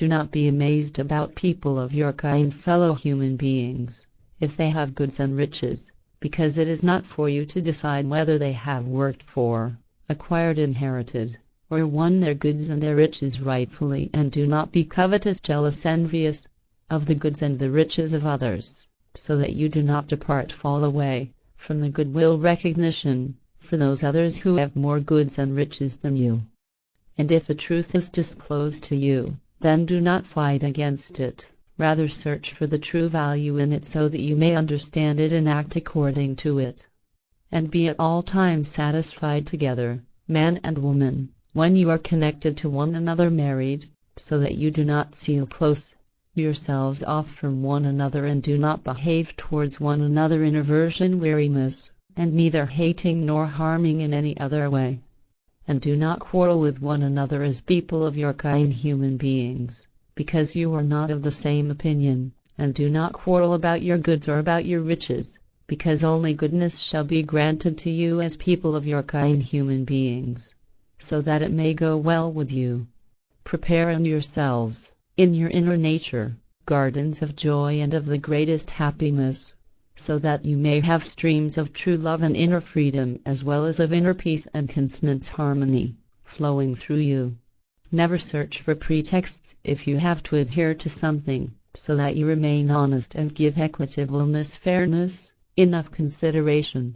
Do not be amazed about people of your kind, fellow human beings, if they have goods and riches, because it is not for you to decide whether they have worked for, acquired, inherited, or won their goods and their riches rightfully. And do not be covetous, jealous, envious of the goods and the riches of others, so that you do not fall away from the goodwill recognition for those others who have more goods and riches than you. And if the truth is disclosed to you, then do not fight against it, rather search for the true value in it so that you may understand it and act according to it. And be at all times satisfied together, man and woman, when you are connected to one another married, so that you do not seal close yourselves off from one another, and do not behave towards one another in aversion, weariness, and neither hating nor harming in any other way. And do not quarrel with one another as people of your kind, human beings, because you are not of the same opinion. And do not quarrel about your goods or about your riches, because only goodness shall be granted to you as people of your kind, human beings, so that it may go well with you. Prepare in yourselves, in your inner nature, gardens of joy and of the greatest happiness, so that you may have streams of true love and inner freedom, as well as of inner peace and consonance harmony, flowing through you. Never search for pretexts if you have to adhere to something, so that you remain honest and give equitableness, fairness, enough consideration.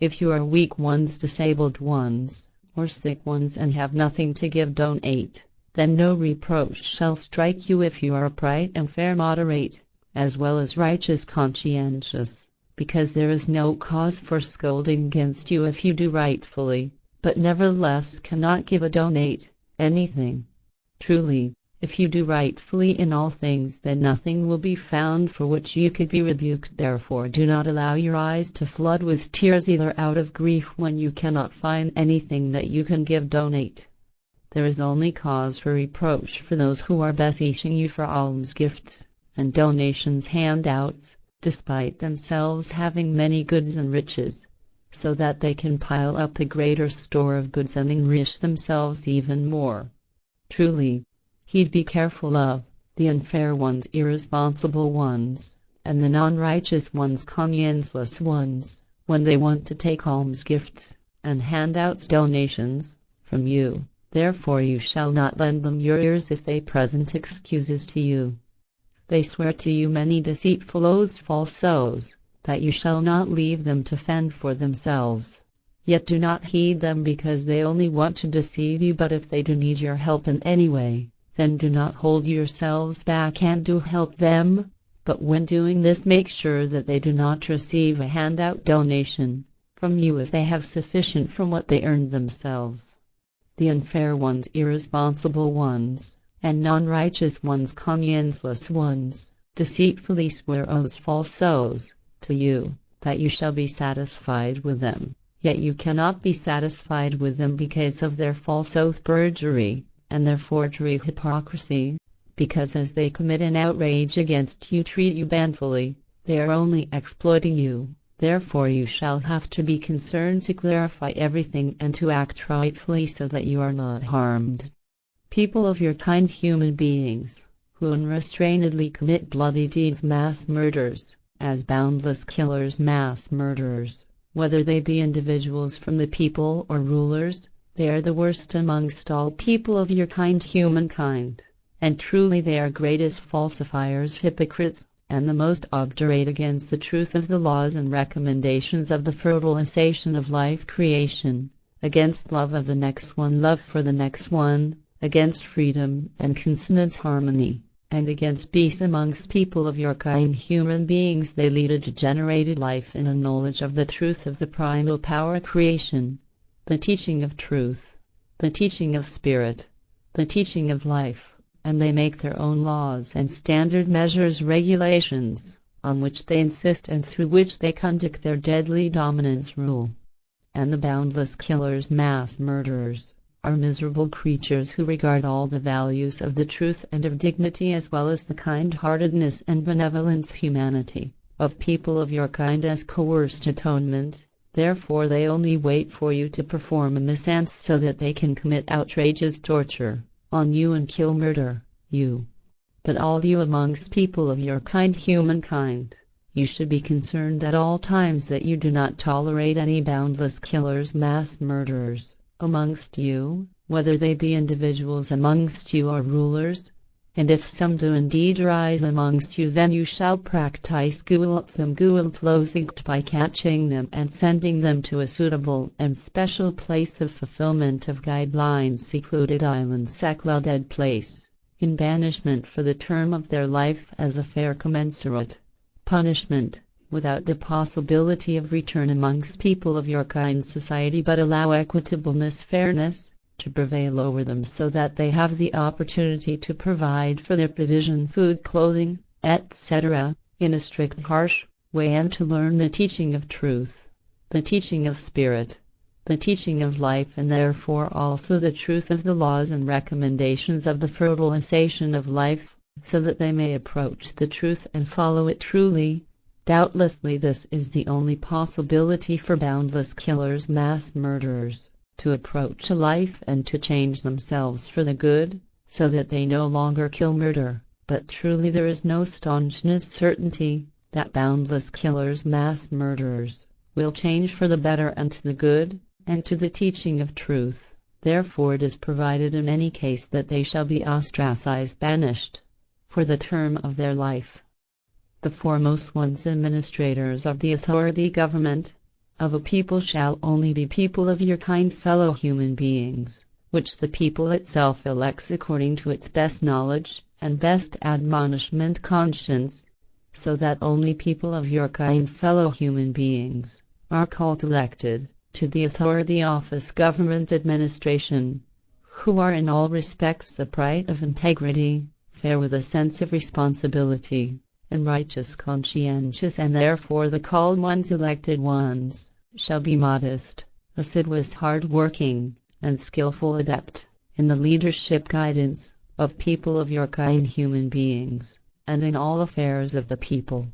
If you are weak ones, disabled ones, or sick ones and have nothing to give, donate. Then no reproach shall strike you if you are upright and fair, moderate, as well as righteous, conscientious, because there is no cause for scolding against you if you do rightfully, but nevertheless cannot give or donate anything. Truly, if you do rightfully in all things, then nothing will be found for which you could be rebuked. Therefore do not allow your eyes to flood with tears, either out of grief when you cannot find anything that you can give, donate. There is only cause for reproach for those who are beseeching you for alms gifts and donations, handouts, despite themselves having many goods and riches, so that they can pile up a greater store of goods and enrich themselves even more. Truly, he'd be careful of the unfair ones, irresponsible ones, and the non-righteous ones, conscienceless ones, when they want to take alms gifts and handouts, donations, from you. Therefore you shall not lend them your ears if they present excuses to you. They swear to you many deceitful oaths, false oaths, that you shall not leave them to fend for themselves. Yet do not heed them, because they only want to deceive you. But if they do need your help in any way, then do not hold yourselves back and do help them. But when doing this, make sure that they do not receive a handout, donation, from you if they have sufficient from what they earned themselves. The unfair ones, irresponsible ones, and non-righteous ones, conscienceless ones, deceitfully swear oaths, false oaths, to you, that you shall be satisfied with them. Yet you cannot be satisfied with them because of their false oath, perjury, and their forgery, hypocrisy, because as they commit an outrage against you, treat you banefully, they are only exploiting you. Therefore you shall have to be concerned to clarify everything and to act rightfully so that you are not harmed. People of your kind, human beings, who unrestrainedly commit bloody deeds, mass murders, as boundless killers, mass murderers, whether they be individuals from the people or rulers, they are the worst amongst all people of your kind, humankind, and truly they are greatest falsifiers, hypocrites, and the most obdurate against the truth of the laws and recommendations of the fertilization of life creation, against love of the next one, love for the next one, against freedom and consonance harmony, and against peace amongst people of your kind, human beings. They lead a degenerated life in a knowledge of the truth of the primal power creation, the teaching of truth, the teaching of spirit, the teaching of life. And they make their own laws and standard measures, regulations, on which they insist and through which they conduct their deadly dominance rule. And the boundless killers, mass murderers, are miserable creatures who regard all the values of the truth and of dignity, as well as the kind-heartedness and benevolence, humanity, of people of your kind as coerced atonement. Therefore they only wait for you to perform a misance so that they can commit outrageous torture on you and kill, murder, you. But all you amongst people of your kind, humankind, you should be concerned at all times that you do not tolerate any boundless killers, mass murderers, amongst you, whether they be individuals amongst you or rulers. And if some do indeed rise amongst you, then you shall practice Gewaltlosigkeit by catching them and sending them to a suitable and special place of fulfillment of guidelines, secluded island, dead place, in banishment for the term of their life as a fair commensurate punishment, without the possibility of return amongst people of your kind society, but allow equitableness, fairness, to prevail over them, so that they have the opportunity to provide for their provision, food, clothing, etc., in a strict, harsh way, and to learn the teaching of truth, the teaching of spirit, the teaching of life, and therefore also the truth of the laws and recommendations of the fertilization of life, so that they may approach the truth and follow it truly. Doubtlessly this is the only possibility for boundless killers, mass murderers, to approach a life and to change themselves for the good, so that they no longer kill, murder. But truly there is no staunchness, certainty, that boundless killers, mass murderers, will change for the better and to the good, and to the teaching of truth. Therefore it is provided in any case that they shall be ostracized, banished, for the term of their life. The foremost ones, administrators of the authority government of a people, shall only be people of your kind, fellow human beings, which the people itself elects according to its best knowledge and best admonishment conscience, so that only people of your kind, fellow human beings, are called elected to the authority office, government administration, who are in all respects upright, of integrity, fair, with a sense of responsibility, and righteous, conscientious, and therefore the called ones, elected ones, shall be modest, assiduous, hard-working, and skillful, adept in the leadership, guidance of people of your kind, human beings, and in all affairs of the people.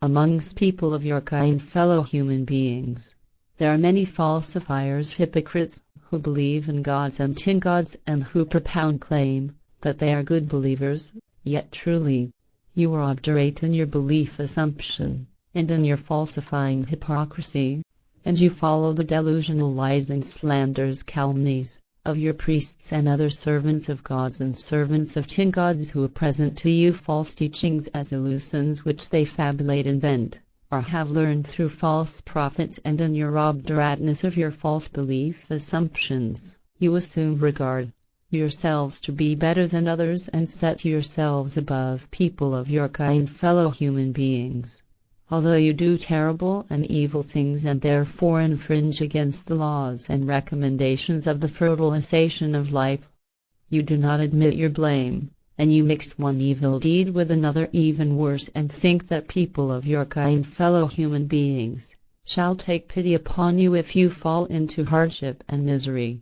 Amongst people of your kind, fellow human beings, there are many falsifiers, hypocrites, who believe in gods and tin gods, and who propound claim that they are good believers, yet truly you are obdurate in your belief assumption, and in your falsifying hypocrisy, and you follow the delusional lies and slanders, calumnies, of your priests and other servants of gods and servants of tin gods, who present to you false teachings as illusions which they fabulate, invent, or have learned through false prophets, and in your obdurateness of your false belief assumptions, you assume regard yourselves to be better than others, and set yourselves above people of your kind, fellow human beings. Although you do terrible and evil things, and therefore infringe against the laws and recommendations of the fertilization of life, you do not admit your blame, and you mix one evil deed with another even worse, and think that people of your kind, fellow human beings, shall take pity upon you if you fall into hardship and misery.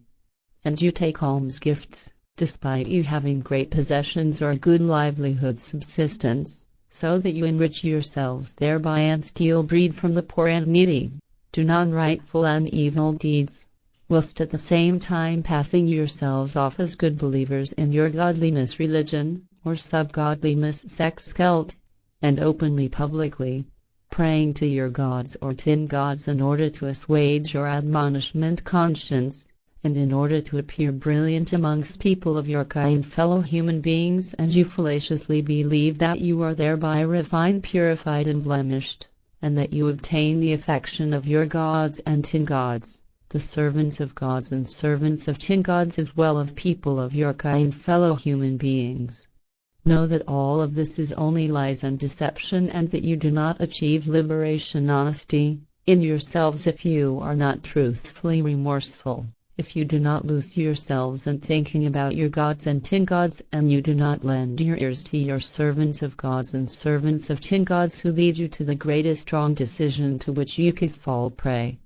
And you take alms gifts, despite you having great possessions or good livelihood, subsistence, so that you enrich yourselves thereby and steal bread from the poor and needy. Do non-rightful and evil deeds, whilst at the same time passing yourselves off as good believers in your godliness, religion, or sub-godliness, sex, cult, and openly, publicly, praying to your gods or tin gods in order to assuage your admonishment conscience, and in order to appear brilliant amongst people of your kind, fellow human beings, and you fallaciously believe that you are thereby refined, purified, and blemished, and that you obtain the affection of your gods and tin gods, the servants of gods and servants of tin gods, as well of people of your kind, fellow human beings. Know that all of this is only lies and deception, and that you do not achieve liberation, honesty, in yourselves if you are not truthfully remorseful. If you do not lose yourselves in thinking about your gods and tin gods, and you do not lend your ears to your servants of gods and servants of tin gods, who lead you to the greatest wrong decision to which you could fall prey,